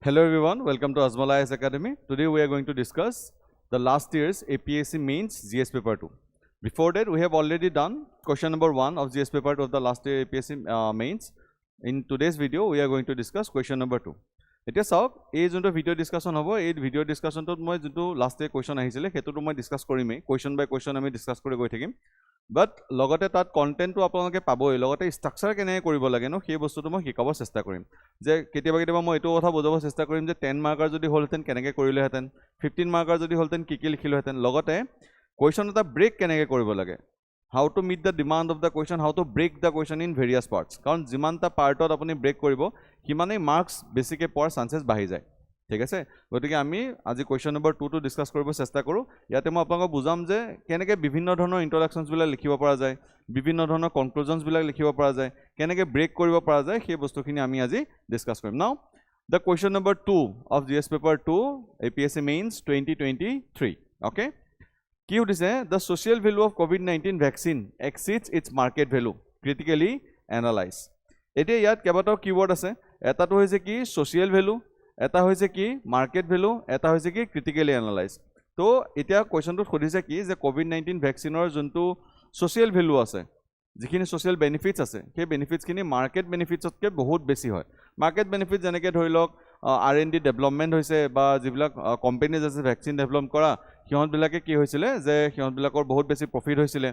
Hello everyone, welcome to Ajmal Academy. Today we are going to discuss the last year's APSC Mains GS paper 2. Before that, we have already done question number 1 of GS paper 2 of the last year APSC Mains. In today's video, we are going to discuss question number 2. এতিয়া চাওক এই যোনটো video discussion হ'ব এই video ডিসকাশনটোত মই যোনটো last year question আহিছিলে হেতুটো মই ডিসকাস কৰিমেই কোৱেশ্চন বাই কোৱেশ্চন আমি ডিসকাস কৰি গৈ থাকিম বাট লগতে তাত কন্টেন্টটো আপোনালোকে পাবই লগতে স্ট্ৰাকচাৰ কেনে কৰিব লাগে ন সেই বস্তুটো মই শিকাব চেষ্টা কৰিম যে কেতিয়াবা মই এইটো কথা বুজাব চেষ্টা কৰিম যে 10 মাৰ্কাৰ যদি হলহেতেন কেনেকৈ কৰিলেহেতেন 15 মাৰ্কাৰ যদি হলহেতেন কি লিখিলেহেতেন লগতে কোৱেশ্চন এটা ব্ৰেক কেনেকৈ কৰিব লাগে how to meet the demand of the question, how to break the question in various parts. কাৰণ যিমানটা পাৰ্টত আপুনি ব্ৰেক কৰিব কিমানেই মাৰ্কস বেছিকৈ পোৱাৰ চান্সেছ বাঢ়ি যায় ঠিক আছে গতিকে আমি আজি কোৱেশ্চন নম্বৰ 2 টো ডিসকাস কৰিব চেষ্টা কৰো ইয়াতে মই আপোনাক বুজাম যে কেনেকৈ বিভিন্ন ধৰণৰ ইন্ট্ৰডাকশনছ বিলাক লিখিব পৰা যায় বিভিন্ন ধৰণৰ কনক্লুজনছ বিলাক লিখিব পৰা যায় কেনেকৈ ব্ৰেক কৰিব পৰা যায় সেই বস্তুখিনি আমি আজি ডিসকাস কৰিম নাও the question number 2 of GS paper 2 APSC Mains 2023 okay কি উঠিছে the social value of COVID-19 vaccine exceeds its market value critically analyze এতিয়া ইয়াত কেইবাটাও কিৱৰ্ড আছে এটাটো হৈছে কি social value এটা হৈছে কি market value এটা হৈছে কি critically analyze তো এতিয়া কোৱেশ্চনটো খুদিছে কি যে COVID-19 ভ্যাকচিনৰ যোনটো social value আছে যিখিনি social benefits আছে সেই benefits খিনি market benefits তকৈ বহুত বেছি হয় market benefits যেনেকৈ ধৰি লওক R&D ডেভেলপমেন্ট হৈছে বা যিবিলাক কোম্পানীজ আছে ভ্যাকচিন ডেভেলপ কৰা সিহঁতবিলাকে কি হৈছিলে যে সিহঁতবিলাকৰ বহুত বেছি প্ৰফিট হৈছিলে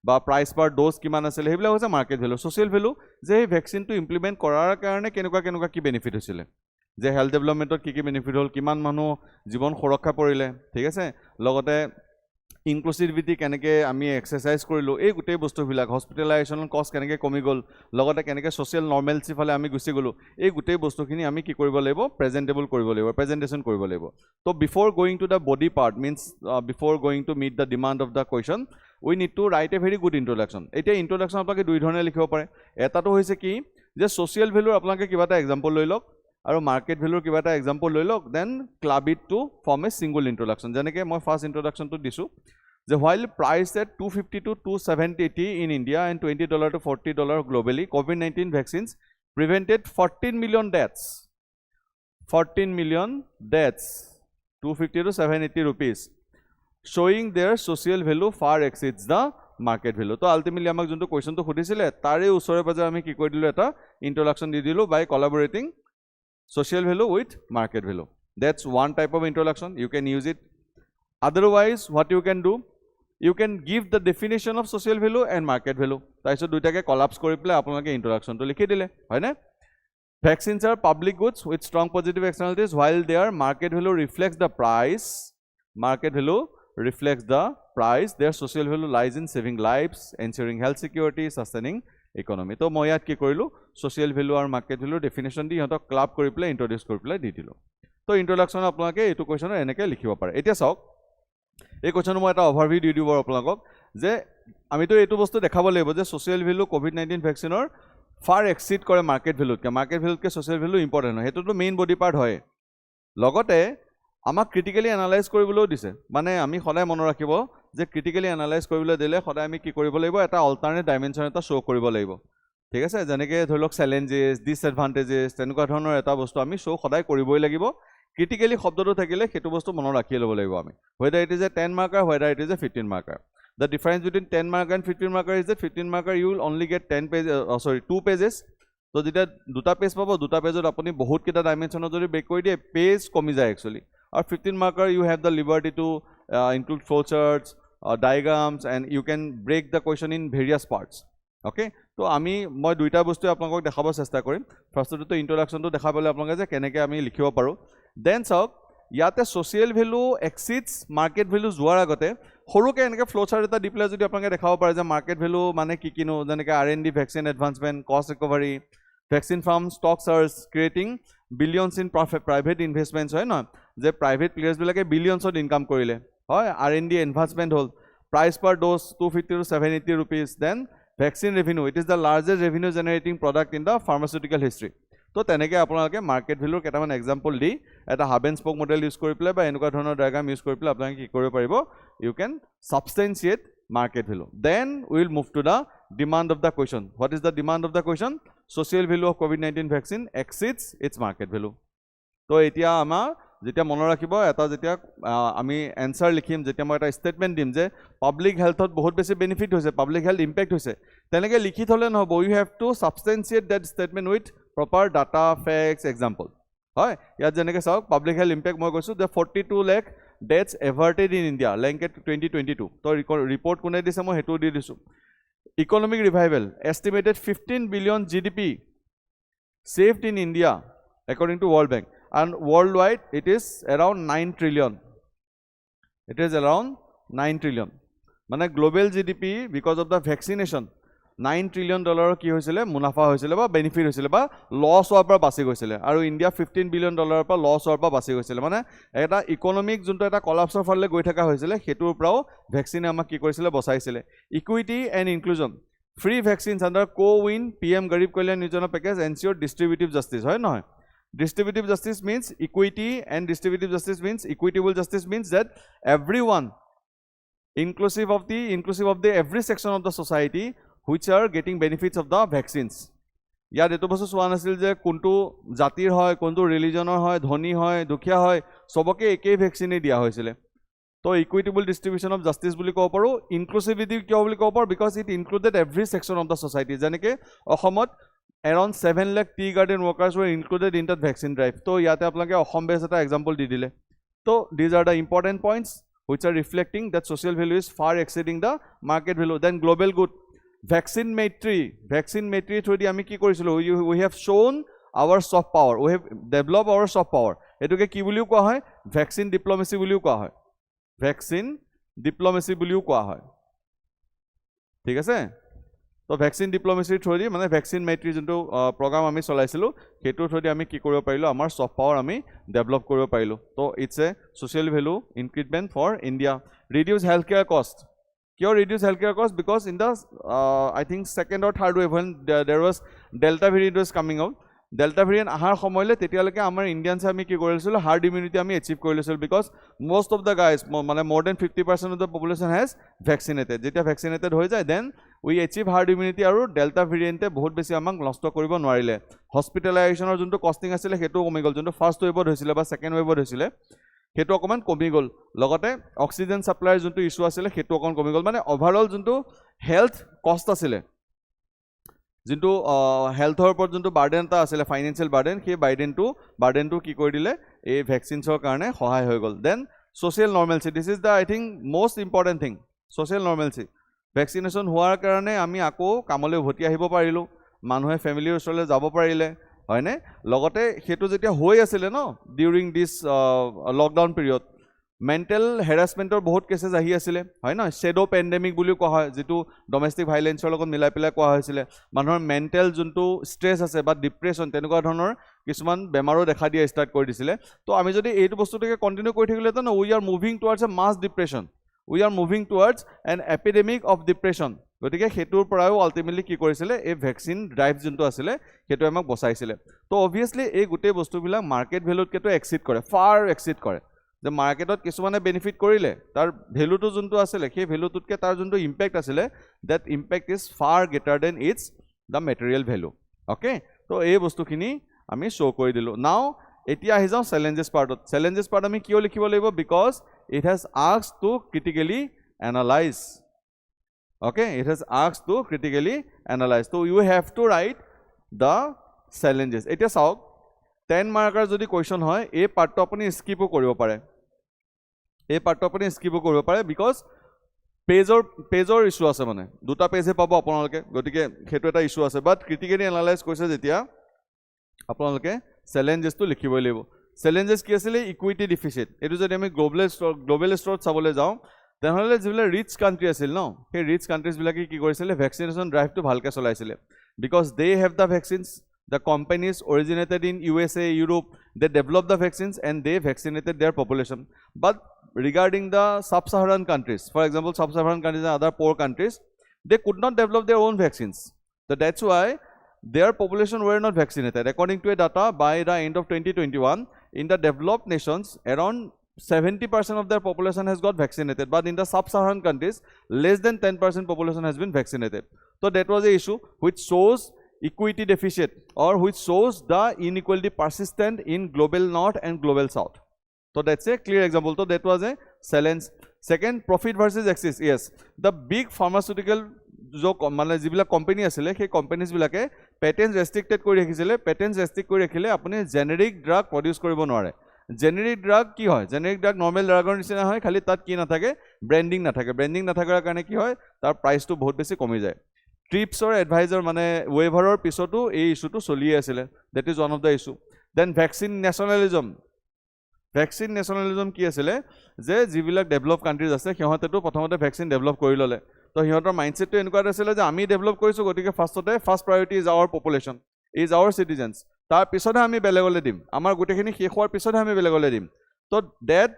বা প্ৰাইস পাৰ ডোজ কিমান আছিল হেবিলাক হৈছে মাৰ্কেট ভ্যালু সোশ্যাল ভ্যালু যে এই ভ্যাকচিনটো ইমপ্লিমেন্ট কৰাৰ কাৰণে কেনেকুৱা কি বেনিফিট হৈছিলে যে হেলথ ডেভেলপমেন্টত কি বেনিফিট হল কিমান মানুহ জীৱন সুৰক্ষা পৰিলে ঠিক আছে লগতে ইনক্লুসিভিটি কেনেকৈ আমি এক্সাৰসাইজ কৰিলো এই গোটেই বস্তুবিলাক হস্পিটেলাইজেশন কষ্ট কেনেকৈ কমি গল লগতে কেনেকৈ সোশ্যাল নৰমেলসি ফালে আমি গুছি গলো এই গোটেই বস্তুখিনি আমি কি কৰিব লাগিব প্ৰেজেন্টেবল কৰিব লাগিব প্ৰেজেন্টেশন কৰিব লাগিব তো before going to the body part means before going to meet the demand of the question we need to write a very good introduction এতিয়া ইন্ট্ৰডাকশন আপোনালোকে দুই ধৰণে লিখিব পাৰে এটাটো হৈছে কি যে সোশ্যাল ভ্যালুৰ আপোনালোকে কিবা এটা এক্সাম্পল লৈ লওক আৰু মাৰ্কেট ভ্যালুৰ কিবা এটা এক্সাম্পল লৈ লওক then club it to form a single introduction যেনেকৈ মই ফাৰ্স্ট ইন্ট্ৰডাকশনটো দিছো যে while priced at 250 to 270 in India and $20 to $40 globally COVID-19 vaccines prevented 14 million deaths 250 to 780 rupees showing their social value far exceeds the market value তো ultimately আমাক যোনটো কোৱেশ্চনটো খুদিছিলে তাৰে ওচৰে পাজৰে আমি কি কৰি দিলো এটা ইন্ট্ৰডাকশন দি দিলো by collaborating social value with market value that's one type of introduction you can use it otherwise what you can do you can give the definition of social value and market value তাইছো দুইটাকে collapse কৰি play আপোনালোকে ইন্ট্ৰডাকশনটো লিখি দিলে হয় না vaccines are public goods with strong positive externalities while their market value reflects the price their social value lies in saving lives ensuring health security sustaining economy তো মই ইয়াত কি কৰিলো social value আৰু market value definition দি হত club কৰি play ইন্ট্ৰডিউস কৰি play দি দিলো তো ইন্ট্ৰডাকশন আপোনালোকে এটো কোৱেশ্চনৰ এনেকৈ লিখিব পাৰে এতিয়া চাওক এই কোৱেশ্চনৰ মই এটা ওভাৰভিউ দি দিব আপোনালোকক যে আমিতো এইটো বস্তু দেখাব লাগিব যে সোশ্যাল ভ্যালু কোভিড-19 ভ্যাকচিনৰ ফাৰ এক্সিড কৰে মাৰ্কেট ভ্যালুতকে সোশ্যাল ভ্যালু ইম্পৰ্টেন্ট হয় হেতুটো মেইন বডি পাৰ্ট হয় লগতে আমাক ক্ৰিটিক্যালি এনালাইজ কৰিবলৈও দিছে মানে আমি সদায় মনত ৰাখিব যে ক্ৰিটিক্যালি এনালাইজ কৰিবলৈ দিলে সদায় আমি কি কৰিব লাগিব এটা অল্টাৰনেট ডাইমেনশন এটা শো কৰিব লাগিব ঠিক আছে যেনেকৈ ধৰি লওক চ্যালেঞ্জেস ডিসএডভান্টেজেস তেনেকুৱা ধৰণৰ এটা বস্তু আমি শো সদায় কৰিবই লাগিব critically শব্দটো থাকিলে হেতু বস্তু মনত ৰাখি ল'ব লাগিব আমি whether it is a 10 marker whether it is a 15 marker the difference between 10 marker and 15 marker is that 15 marker you will only get 10 pages 2 pages তো যেটা দুটা পেজ পাবো দুটা পেজত আপুনি বহুত কিটা ডাইমেনশনত যদি ব্ৰেক কৰি দিয়ে পেজ কমি যায় actually আৰু 15 marker you have the liberty to include flowcharts diagrams and you can break the question in various parts okay তো আমি মই দুইটা বস্তু আপোনাক দেখাব চেষ্টা কৰিম ফাৰ্ষ্টটো ইন্ট্ৰডাকশনটো দেখাবলৈ আপোনাক যে কেনেকৈ আমি লিখিব পাৰো দেন চাওক ইয়াতে social value exceeds market value যোৱাৰ আগতে সৰুকে এনেকৈ ফ্লোচাৰ্ট এটা দি প্লে যদি আপোনাক দেখাব পাৰে যে মাৰ্কেট ভ্যালু মানে কি কিনো যেনেকৈ R&D vaccine advancement cost recovery vaccine from stock search creating billions in private investments হয় ন যে প্ৰাইভেট প্লেয়াৰ্স বিলাকে বিলিয়নছত ইনকাম কৰিলে হয় R&D এডভান্সমেন্ট হল price per dose 250 to 780 rupees then vaccine revenue it is the largest revenue generating product in the pharmaceutical history তো তেনেকৈ আপোনালোকে মাৰ্কেট ভ্যালুৰ কেইটামান এক্সাম্পল দি এটা hub and spoke model use কৰি প্লে বা এনেকুৱা ধৰণৰ ডায়াগ্ৰাম ইউজ কৰি প্লে আপোনালোকে কি কৰিব পাৰিব you can substantiate market value then we will move to the demand of the question what is the demand of the question social value of COVID-19 vaccine exceeds its market value তো এতিয়া আমাৰ যেতিয়া মনত ৰাখিব এটা যেতিয়া আমি answer লিখিম যেতিয়া মই এটা ষ্টেটমেন্ট দিম যে পাব্লিক হেলথত বহুত বেছি বেনিফিট হৈছে পাব্লিক হেলথ ইম্প্যাক্ট হৈছে তেনেকে লিখি থলে নহব you have to substantiate that statement with proper data facts example হয় ইয়াত যেনেকে চাওক পাব্লিক হেলথ ইম্প্যাক্ট মই কৈছো যে 42 lakh deaths averted in India linked to 2022 তো ৰিপৰ্ট কোনে দিছে মই হেতু দি দিছো economic revival estimated 15 billion GDP saved in India according to World Bank and worldwide it is around 9 trillion it is around 9 trillion মানে global GDP because of the vaccination 9 trillion dollar কি হৈছিলে মুনাফা হৈছিলে বা বেনিফিট হৈছিলে বা loss হোৱাৰ পৰা বাচি গৈছিলে আৰু ইন্ডিয়া 15 billion dollar পৰা লস হোৱাৰ পৰা বাচি গৈছিলে মানে এটা ইকোনমিক যোনটো এটা কলাপছৰ ফালে গৈ থকা হৈছিলে হেতুৰ পৰাও ভ্যাকচিনে আমাক কি কৰিছিলে বচাইছিলে equity and inclusion free vaccines under CoWIN PM Garib Kalyan Yojana package এনচিওৰ ডিস্ট্ৰিবিউটিভ justice হয় নহয় distributive justice means equity and distributive justice means equitable justice means that everyone inclusive of the every section of the society which are getting benefits of the vaccines ইয়াত এটো বস্তু সোৱা নাছিল যে কোনটো জাতিৰ হয় কোনটো ৰিলিজনৰ হয় ধনী হয় দুখীয়া হয় সবকে একেই ভ্যাকচিনে দিয়া হৈছিল তো equitable distribution of justice বুলি কব পাৰো inclusivity কিয় বুলি কব পাৰো because it included every section of the society যেনেকে অসমত around 7 lakh tea garden workers were included in that vaccine drive তো ইয়াতে আপোনালোকে অসম বেছ এটা এক্সাম্পল দি দিলে তো these are the important points which are reflecting that social value is far exceeding the market value then global good vaccine matri through the আমি কি কৰিছিলো we have shown our soft power we have developed our soft power এটোকে কি বুলিও কোৱা হয় vaccine diplomacy বুলিও কোৱা হয় vaccine diplomacy বুলিও কোৱা হয় ঠিক আছে তো ভ্যাকচিন ডিপ্লোমেসি থ্ৰুদি মানে ভ্যাকচিন মেট্ৰি যোনটো প্ৰগ্ৰাম আমি চলাইছিলো হেতু থ্ৰুদি আমি কি কৰিব পাৰিলো আমাৰ সফট পাৱাৰ আমি ডেভেলপ কৰিব পাৰিলো তো it's a social value increment for India reduce health care cost কিয় reduce health care cost because in the I think second or third wave when there was delta variant was coming out delta variant আহাৰ সময়লে তেতিয়ালৈকে আমাৰ ইন্ডিয়ানছ আমি কি কৰিছিল hard immunity আমি achieve কৰিছিল because most of the guys মানে more than 50% of the population has vaccinated যেতিয়া vaccinated হৈ যায় then we achieve hard immunity আৰু delta variant বহুত বেছি আমাক নষ্ট কৰিব নোৱাৰিলে হস্পিটেলাইজেশনৰ যোনটো কস্টিং আছিল হেতু কমি গল যোনটো ফাৰ্স্ট ৱেভত হৈছিল বা সেকেন্ড ৱেভত হৈছিল হেতু অকমান কমি গল লগতে অক্সিজেন সাপ্লাইৰ যোনটো ইস্যু আছিল হেতু অকমান কমি গল মানে ওভাৰঅল যোনটো হেলথ কষ্ট আছিল যোনটো হেলথৰ ওপৰত যোনটো বাৰ্ডেন এটা আছিল ফাইনান্সিয়াল বাৰ্ডেন সেই বাৰ্ডেনটো কি কৰি দিলে এই ভ্যাকচিনছৰ কাৰণে সহায় হৈ গল then social normalcy this is the I think most important thing social normalcy vaccination হোৱাৰ কাৰণে আমি আকৌ কামলৈ উভতি আহিব পাৰিলো মানুহে ফ্যামিলিৰ ওচৰলৈ যাব পাৰিলে হয়নে লগতে হেতু যেতিয়া হৈ আছিল ন during this lockdown period mental হেৰাসমেন্টৰ বহুত কেसेस আহি আছিল হয় না শ্যাডো পেন্ডেমিক বুলিও কোৱা হয় যেটো ডোমেষ্টিক ভাইলেন্সৰ লগত মিলাই পেলাই কোৱা হৈছিল মানুহৰ মেন্টাল যোনটো ষ্ট্ৰেছ আছে বা ডিপ্ৰেছন তেনেকুৱা ধৰণৰ কিছুমান বেমাৰো দেখা দিয়া ষ্টাৰ্ট কৰি দিছিল তো আমি যদি এইটো বস্তুটোকে কন্টিনিউ কৰি থাকিলে তো we are moving towards a mass depression we are moving towards an epidemic of depression গতিকে হেতুৰ পৰাও আলটিমেটলি কি কৰিছিল এই ভ্যাকচিন ড্ৰাইভ যোনটো আছিল হেতু আমাক বচাইছিল তো অবভিয়াসলি এই গুটে বস্তুবিলাক মাৰ্কেট ভ্যালুত কেটো এক্সিড কৰে ফাৰ এক্সিড কৰে যে মাৰ্কেটত কিছুমানে বেনিফিট কৰিলে তাৰ ভ্যালুটো যোনটো আছিল সেই ভ্যালুটোতকে তাৰ যোনটো ইম্প্যাক্ট আছিল that impact is far greater than its the material value okay তো এই বস্তুখিনি আমি শো কৰি দিলো নাও এতিয়া আহি যাও চ্যালেঞ্জেস পাৰ্ট আমি কিয় লিখিব লাগিব because it has asked to critically analyze okay it has asked to critically analyze so you have to write the challenges এতিয়া চাওক 10 মাৰ্কাৰ যদি কোৱেশ্চন হয় এই পাৰ্টটো আপুনি স্কিপও কৰিব পাৰে বিকজ পেজৰ ইস্যু আছে মানে দুটা পেজে পাব আপোনালোকে গতিকে হেতু এটা ইস্যু আছে বাট ক্ৰিটিকেলি এনালাইজ কৰিছে যেতিয়া আপোনালোকে চ্যালেঞ্জেসটো লিখিবই লাগিব চ্যালেঞ্জেস কি আছিল ইকুইটি ডিফিসিট এটো যদি আমি গ্লোবাল স্তৰত চাবলৈ যাও তেনেহলে যিবিলাক ৰিচ কান্ট্ৰি আছিল ন সেই ৰিচ কান্ট্ৰিজ বিলাকে কি কৰিছিল ভ্যাকচিনেশন ড্ৰাইভটো ভালকে চলাইছিল because they have the vaccines the companies originated in USA Europe they developed the vaccines and they vaccinated their population but regarding the sub-Saharan countries for example sub-Saharan countries and other poor countries they could not develop their own vaccines so that's why their population were not vaccinated according to a data by the end of 2021 in the developed nations around 70% of their population has got vaccinated but in the sub-Saharan countries less than 10% population has been vaccinated so that was the issue which shows equity deficit or which shows the inequality persistent in global north and global south. So that's a clear example. So that was a challenge. Second, profit versus excess. Yes, the big pharmaceutical মানে যিবিলাক company আছিলে সেই companies বিলাকে patent restricted কৰি ৰাখিছিলে patent restrict কৰি ৰাখিলে আপুনি জেনেৰিক ড্ৰাগ প্ৰডিউস কৰিব নোৱাৰে জেনেৰিক ড্ৰাগ কি হয় জেনেৰিক ড্ৰাগ নৰ্মেল ড্ৰাগৰ নিচিনা হয় খালি তাত কি নাথাকে ব্ৰেন্ডিং নাথাকাৰ কাৰণে কি হয় তাৰ প্ৰাইসটো বহুত বেছি কমি যায় ট্ৰিপছৰ এডভাইজাৰ মানে ৱেভাৰৰ পিছতো এই ইস্যুটো চলি আছিল that is one of the issue then vaccine nationalism কি আছিল যে যিবিলাক ডেভেলপ কান্ট্ৰিজ আছে সিহঁতেতো প্ৰথমতে ভ্যাকসিন ডেভেলপ কৰি ললে তো সিহঁতৰ মাইন্ডসেটটো এনেকুৱা আছিল যে আমি ডেভেলপ কৰিছো গতিকে first priority is our population is our citizens তাৰ পিছতহে আমি বেলেগলৈ দিম আমাৰ গোটেইখিনি শেষ হোৱাৰ পিছতহে আমি বেলেগলৈ দিম তো that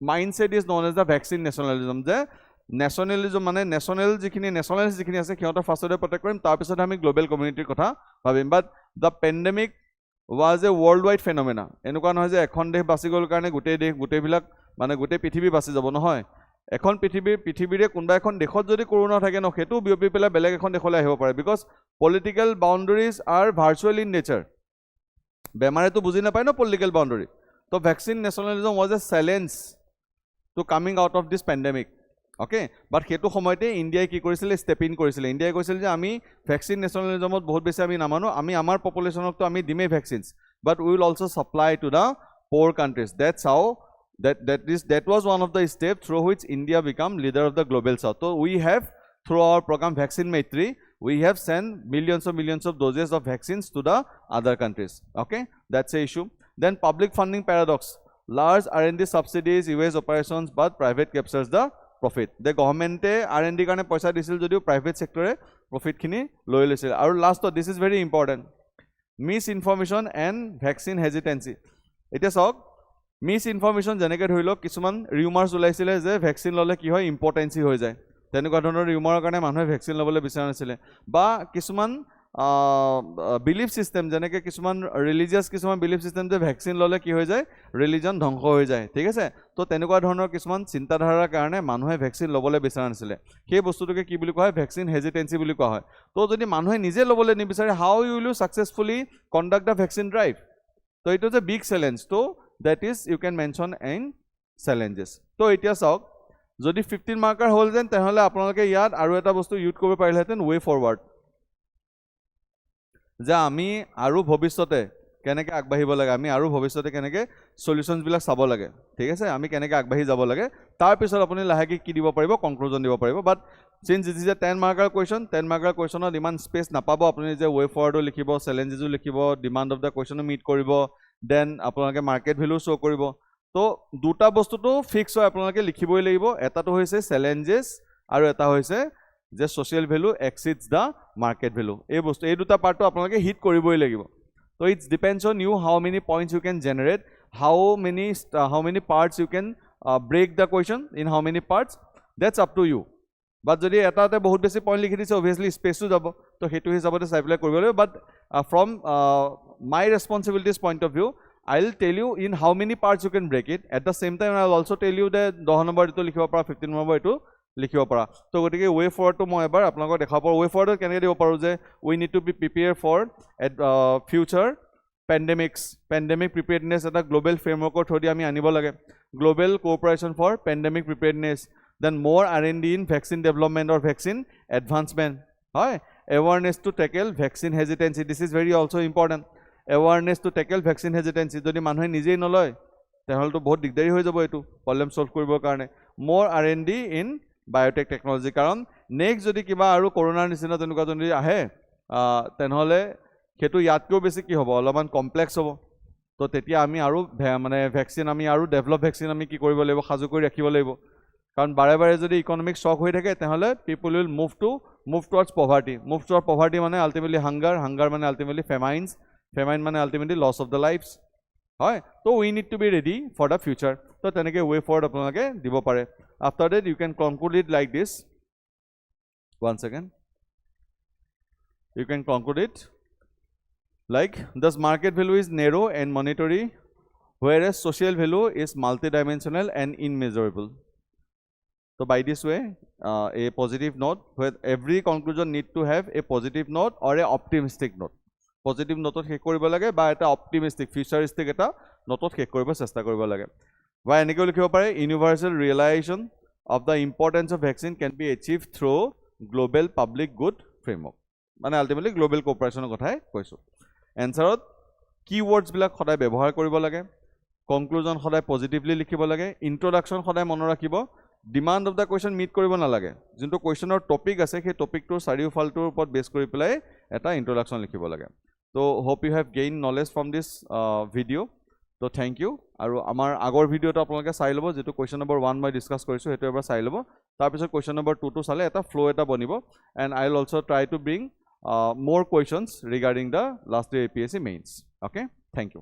mindset is known as the vaccine nationalism যে ন্যাশনালিজম মানে ন্যাশনালিষ্ট যিখিনি আছে সিহঁতৰ ফাৰ্স্টতে প্ৰটেক্ট কৰিম তাৰ পিছতহে আমি গ্লোবেল কমিউনিটিৰ কথা ভাবিম বাট দা pandemic was a worldwide phenomena এনেকুৱা নহয় যে এখন দেশ বাচি গল কাৰণে গোটেইবিলাক মানে গোটেই পৃথিৱী বাচি যাব নহয় এখন পৃথিৱীৰে কোনবা এখন দেশত যদি কৰোনা থাকে ন হেতু বিয়পি পেলা বেলেগ এখন দেশলৈ আহিব পাৰে because political boundaries are virtual in nature বেমাৰেটো বুজি নাপায় ন পলিটিক্যাল বাউন্ডাৰি তো vaccine nationalism was a challenge to coming out of this pandemic okay but হেতু সময়তে ইন্ডিয়াই কি কৰিছিল ষ্টেপ ইন কৰিছিল ইন্ডিয়াই কৈছিল যে আমি ভ্যাকসিন ন্যাশনালিজমত বহুত বেছি আমি নামানো আমি আমাৰ পপুলেশ্যনক তো আমি দিমে vaccines but we will also supply to the poor countries that's how that was one of the steps through which India become leader of the global south so we have through our program vaccine maitri we have sent millions of doses of vaccines to the other countries okay that's a issue then public funding paradox large R&D subsidies US operations but private captures the profit the government R&D কাৰণে পইচা দিছিল যদিও private sector profit খিনি লৈ লৈছিল আৰু last this is very important misinformation and vaccine hesitancy এতিয়া চাওক misinformation যেনেকৈ ধৰি লওক কিছুমান ৰিউমাৰ্স ওলাইছিল যে ভ্যাকসিন ললে কি হয় ইম্পৰ্টেন্সি হৈ যায় তেনেকুৱা ধৰণৰ ৰিউমাৰৰ কাৰণে মানুহে ভ্যাকসিন লবলৈ বিচাৰা নাছিল বা কিছুমান বিলিফ সিস্টেম যেনেকৈ কিছুমান ৰিলিজিয়াছ কিছুমান বিলিফ সিস্টেম যে ভ্যাকসিন ললে কি হৈ যায় ৰিলিজন ধ্বংস হৈ যায় ঠিক আছে তো তেনেকুৱা ধৰণৰ কিছুমান চিন্তাধাৰাৰ কাৰণে মানুহে ভ্যাকসিন লবলৈ বিচাৰা নাছিল সেই বস্তুটোকে কি বুলি কোৱা হয় ভ্যাকসিন হেজিটেন্সি বুলি কোৱা হয় তো যদি মানুহে নিজে লবলৈ নিবিচাৰে how you will successfully conduct the vaccine drive তো it is a big challenge তো that is you can mention in challenges তো এতিয়া চাওক যদি 15 মাৰ্কাৰ হল যেন তেহলে আপোনালোকে ইয়াত আৰু এটা বস্তু ইউজ কৰিব পাৰিলেহেঁতেন ওয়ে ফৰৱাৰ্ড যে আমি আৰু ভৱিষ্যতে কেনেকৈ আগবাঢ়িব লাগে আমি আৰু ভৱিষ্যতে কেনেকৈ সলিউশনস বিলাক চাব লাগে ঠিক আছে আমি কেনেকৈ আগবাঢ়ি যাব লাগে তাৰ পিছত আপুনি লাহেকৈ কি দিব পাৰিব কনক্লুজন দিব পাৰিব বাট since this is a 10 marker question 10 marker questionৰ ইমান স্পেচ নাপাব আপুনি যে ওয়ে ফৰৱাৰ্ডো লিখিব চ্যালেঞ্জেসও লিখিব ডিমান্ড অফ দা কোৱেশ্চনো মিট কৰিব দেন আপোনালোকে মাৰ্কেট ভ্যালু শো কৰিব তো দুটা বস্তুটো ফিক্স হয় আপোনালোকে লিখিবই লাগিব এটাটো হৈছে চ্যালেঞ্জেস আৰু এটা হৈছে যে সোশ্যাল ভ্যালু এক্সিডস দা মাৰ্কেট ভ্যালু এই বস্তু এই দুটা পাৰ্টটো আপোনালোকে হিট কৰিবই লাগিব তো it's depends on you how many points you can generate how many parts you can break the question in how many parts that's up to you but যদি এটাতে বহুত বেছি পইণ্ট লিখি দিছে অবভিয়াসলি স্পেচটো যাব তো হেতু হিচাপতে চাই পেলাই কৰিব লাগিব বাট from my responsibilities point of view I'll tell you in how many parts you can break it at the same time I'll also tell you that 10 number to likhiba para 15 number to likhiba para to gotike way forward to moi ebar apnalok dekhabo way forward keneke dibo paru je we need to be prepared for future pandemic preparedness eta global framework thodi ami anibo lage global cooperation for pandemic preparedness then more R&D in vaccine development or vaccine advancement hoy awareness to tackle vaccine hesitancy this is very also important awareness to tackle vaccine hesitancy যদি মানুহে নিজেই নলয় তেহলটো বহুত দিগদাৰি হৈ যাব এটো problem solve কৰিবৰ কাৰণে more R&D in biotech technology কাৰণ নেক্সট যদি কিবা আৰু কৰোনাৰ নিচিনা তেনেকুৱা যদি আহে তেনহলে হেতু ইয়াতকৈ বেছি কি হ'ব অলপমান কমপ্লেক্স হ'ব তো তেতিয়া আমি আৰু মানে ভ্যাকসিন আমি আৰু ডেভেলপ ভ্যাকসিন আমি কি কৰিব লাগিব সাজু কৰি ৰাখিব লাগিব কাৰণ বাৰে বাৰে যদি ইকোনমিক শক হৈ থাকে তেহলে people will move towards poverty মানে ultimately hunger মানে ultimately famine মানে ultimately loss of the lives হয় তো we need to be ready for the future তো তেনেকৈ way forward আপোনালোকে দিব পাৰে after that you can conclude it like this one second you can conclude it like this market value is narrow and monetary whereas social value is multidimensional and immeasurable So by this way, a positive note, where every conclusion need to have a positive note or a optimistic note. Positive note শেষ কৰিব লাগে বা এটা optimistic futuristic এটা note শেষ কৰিব চেষ্টা কৰিব লাগে বা এনেকৈ লিখিব পাৰে universal realization of the importance of vaccine can be achieved through global public good framework মানে ultimately global cooperation কথাই কৈছো answerত keywords বিলাক সদায় ব্যৱহাৰ কৰিব লাগে conclusion সদায় positively লিখিব লাগে introduction সদায় মনত ৰাখিব demand of the question meet কৰিব নালাগে যোনটো questioner topic আছে সেই টপিকটোৰ চাৰিওফালটোৰ ওপৰত বেছ কৰি পেলাই এটা introduction লিখিব লাগে so hope you have gained knowledge from this video so thank you আৰু আমাৰ আগৰ ভিডিওটো আপোনালোকে চাই ল'ব যেটো question number 1 মই ডিসকাস কৰিছো হেতু এবাৰ চাই ল'ব তাৰ পিছত question number 2 টো চালে এটা flow এটা বনিব and I will also try to bring more questions regarding the last year APSC mains okay thank you